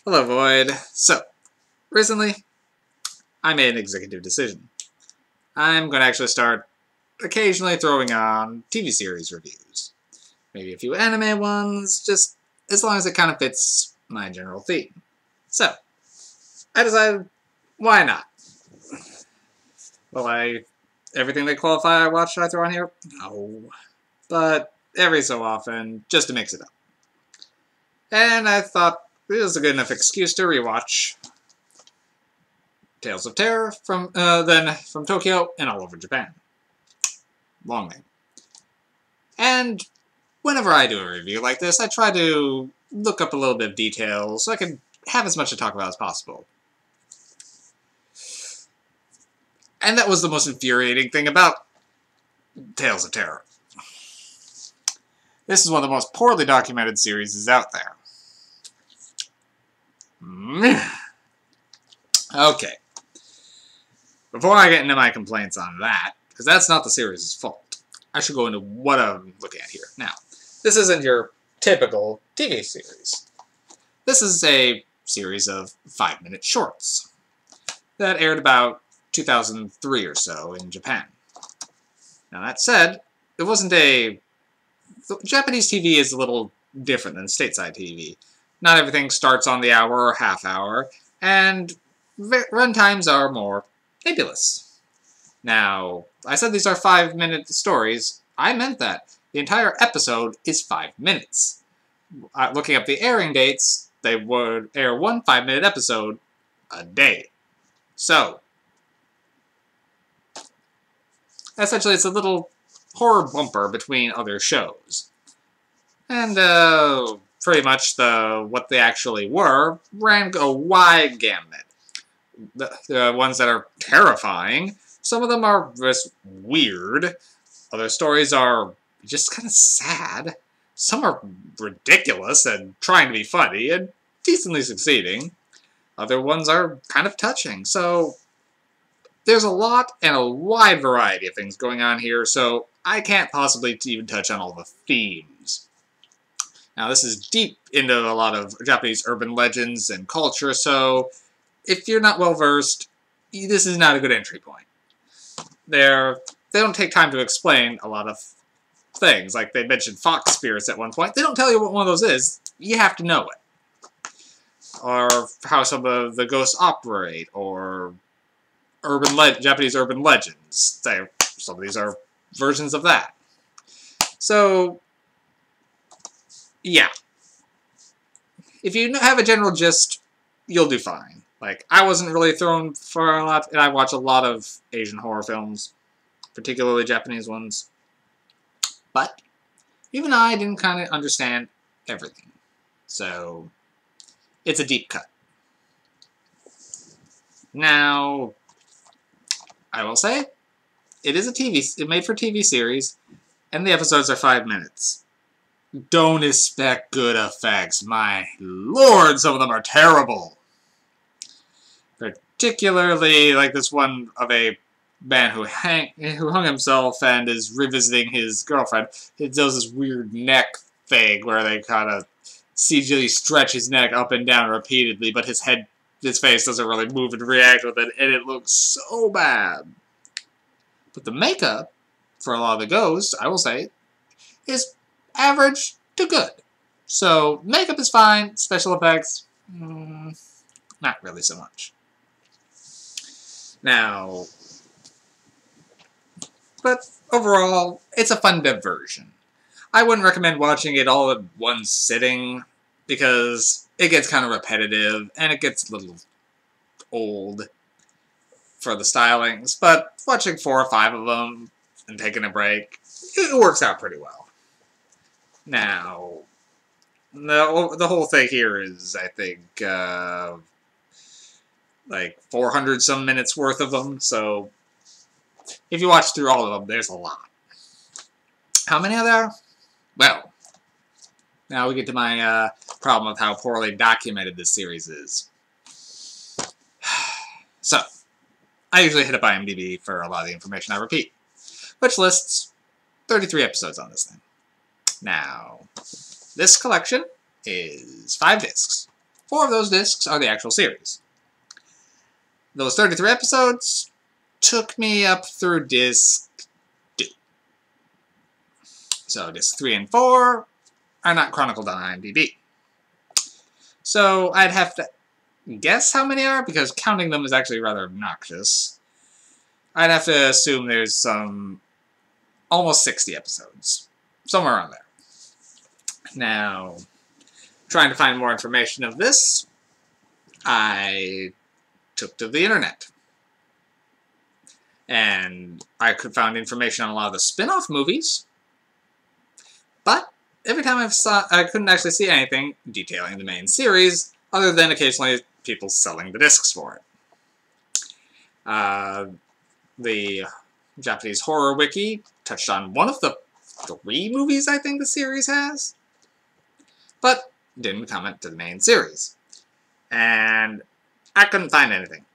Hello, Void. So, recently, I made an executive decision. I'm going to actually start occasionally throwing on TV series reviews. Maybe a few anime ones, just as long as it kind of fits my general theme. So, I decided, why not? Will everything that qualify I watch should I throw on here? No. But every so often, just to mix it up. And I thought it was a good enough excuse to rewatch Tales of Terror from Tokyo and all over Japan. Long name. And whenever I do a review like this, I try to look up a little bit of detail so I can have as much to talk about as possible. And that was the most infuriating thing about Tales of Terror. This is one of the most poorly documented series out there. Okay. Before I get into my complaints on that, because that's not the series' fault, I should go into what I'm looking at here. Now, this isn't your typical TV series. This is a series of 5-minute shorts that aired about 2003 or so in Japan. Now, that said, it wasn't Japanese TV is a little different than stateside TV. Not everything starts on the hour or half hour, and run times are more nebulous. Now, I said these are 5-minute stories. I meant that. The entire episode is 5 minutes. Looking up the airing dates, they would air one 5-minute episode a day. So, essentially it's a little horror bumper between other shows. And, pretty much what they actually were ran a wide gamut. The ones that are terrifying, some of them are just weird. Other stories are just kind of sad. Some are ridiculous and trying to be funny and decently succeeding. Other ones are kind of touching. So there's a lot and a wide variety of things going on here, so I can't possibly even touch on all the themes. Now, this is deep into a lot of Japanese urban legends and culture, so if you're not well-versed, this is not a good entry point. They don't take time to explain a lot of things. Like, they mentioned fox spirits at one point. They don't tell you what one of those is. You have to know it. Or how some of the ghosts operate, or Japanese urban legends. Some of these are versions of that. So, yeah. If you have a general gist, you'll do fine. Like, I wasn't really thrown for a lot, and I watch a lot of Asian horror films, particularly Japanese ones. But even I didn't kind of understand everything. So, it's a deep cut. Now, I will say, it is a made-for-TV series, and the episodes are 5 minutes. Don't expect good effects. My lord, some of them are terrible. Particularly like this one of a man who hung himself and is revisiting his girlfriend. It does this weird neck thing where they kind of CGI stretch his neck up and down repeatedly, but his face doesn't really move and react with it, and it looks so bad. But the makeup for a lot of the ghosts, I will say, is average to good. So, makeup is fine, special effects, not really so much. Now, but overall, it's a fun diversion. I wouldn't recommend watching it all in one sitting, because it gets kind of repetitive, and it gets a little old for the stylings, but watching 4 or 5 of them and taking a break, it works out pretty well. Now, the whole thing here is, I think, like 400-some minutes worth of them, so if you watch through all of them, there's a lot. How many are there? Well, now we get to my problem of how poorly documented this series is. So, I usually hit up IMDb for a lot of the information I repeat, which lists 33 episodes on this thing. Now, this collection is 5 discs. 4 of those discs are the actual series. Those 33 episodes took me up through disc 2. So disc 3 and 4 are not chronicled on IMDb. So I'd have to guess how many are, because counting them is actually rather obnoxious. I'd have to assume there's some almost 60 episodes. Somewhere around there. Now, trying to find more information of this, I took to the internet. And I could find information on a lot of the spin-off movies. But every time I couldn't actually see anything detailing the main series, other than occasionally people selling the discs for it. The Japanese Horror Wiki touched on one of the 3 movies I think the series has, but didn't comment to the main series. And I couldn't find anything.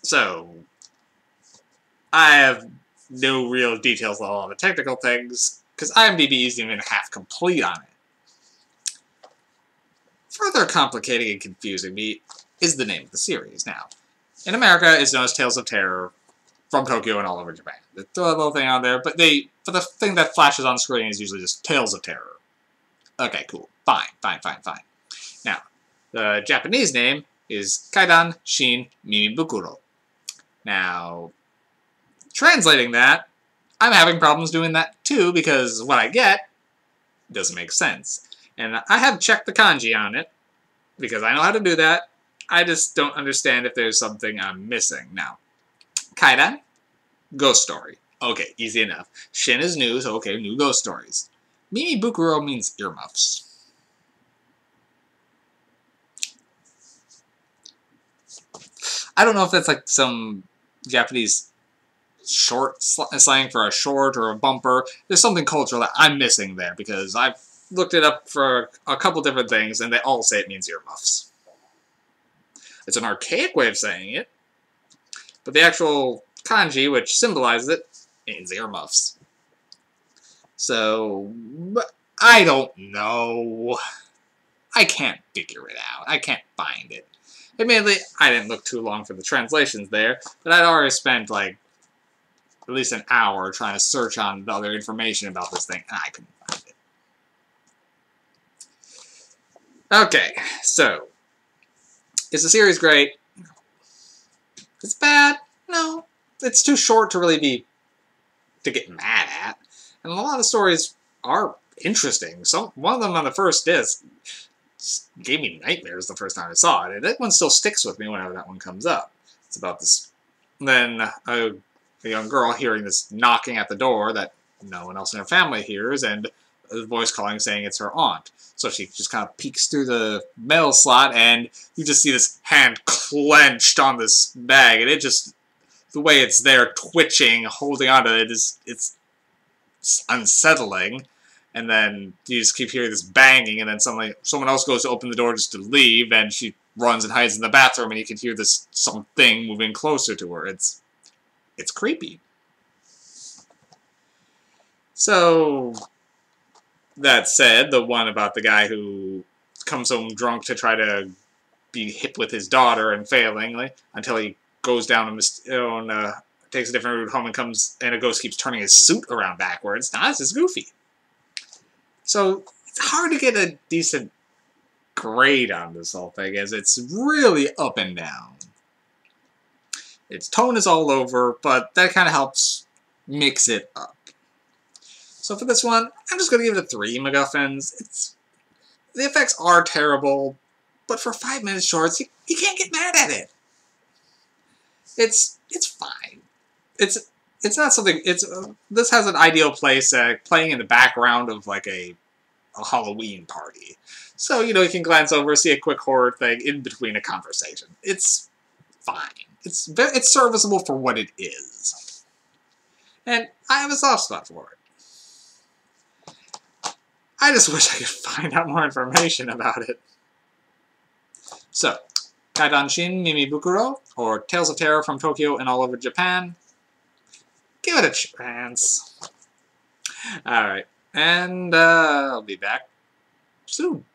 So, I have no real details on all the technical things, because IMDb isn't even half complete on it. Further complicating and confusing me is the name of the series. Now, in America, it's known as Tales of Terror from Tokyo and all over Japan. They throw a little thing on there, but for the thing that flashes on screen is usually just Tales of Terror. Okay, cool. Fine. Now, the Japanese name is Kaidan, Shin, Mimibukuro. Now, translating that, I'm having problems doing that too, because what I get doesn't make sense. And I have checked the kanji on it, because I know how to do that. I just don't understand if there's something I'm missing. Now, Kaidan, ghost story. Okay, easy enough. Shin is new, so okay, new ghost stories. Mimibukuro means earmuffs. I don't know if that's like some Japanese short slang for a short or a bumper. There's something cultural that I'm missing there, because I've looked it up for a couple different things, and they all say it means earmuffs. It's an archaic way of saying it, but the actual kanji, which symbolizes it, means earmuffs. So, I don't know. I can't figure it out. I can't find it. Admittedly, I didn't look too long for the translations there, but I'd already spent, like, at least an hour trying to search on the other information about this thing, and I couldn't find it. Okay, so, is the series great? It's bad? No. It's too short to really to get mad at. And a lot of stories are interesting. One of them on the first disc gave me nightmares the first time I saw it. And that one still sticks with me whenever that one comes up. It's about this. Then a young girl hearing this knocking at the door that no one else in her family hears, and a voice calling saying it's her aunt. So she just kind of peeks through the mail slot, and you just see this hand clenched on this bag, and it just, the way it's there twitching, holding onto it, it's unsettling. And then you just keep hearing this banging, and then suddenly someone else goes to open the door just to leave, and she runs and hides in the bathroom, and you can hear this something moving closer to her. It's creepy. So, that said, the one about the guy who comes home drunk to try to be hip with his daughter and failing, until he goes down and takes a different route home and a ghost keeps turning his suit around backwards. Nah, this is goofy. So, it's hard to get a decent grade on this whole thing, as it's really up and down. Its tone is all over, but that kind of helps mix it up. So for this one, I'm just going to give it a 3 MacGuffins. The effects are terrible, but for 5-minute shorts, you can't get mad at it. It's fine. It's not something. This has an ideal place playing in the background of like a Halloween party. So you can glance over, see a quick horror thing in between a conversation. It's fine. It's serviceable for what it is, and I have a soft spot for it. I just wish I could find out more information about it. So, Kaidan Shin Mimibukuro, or Tales of Terror from Tokyo and all over Japan. Give it a chance. Alright, and I'll be back soon.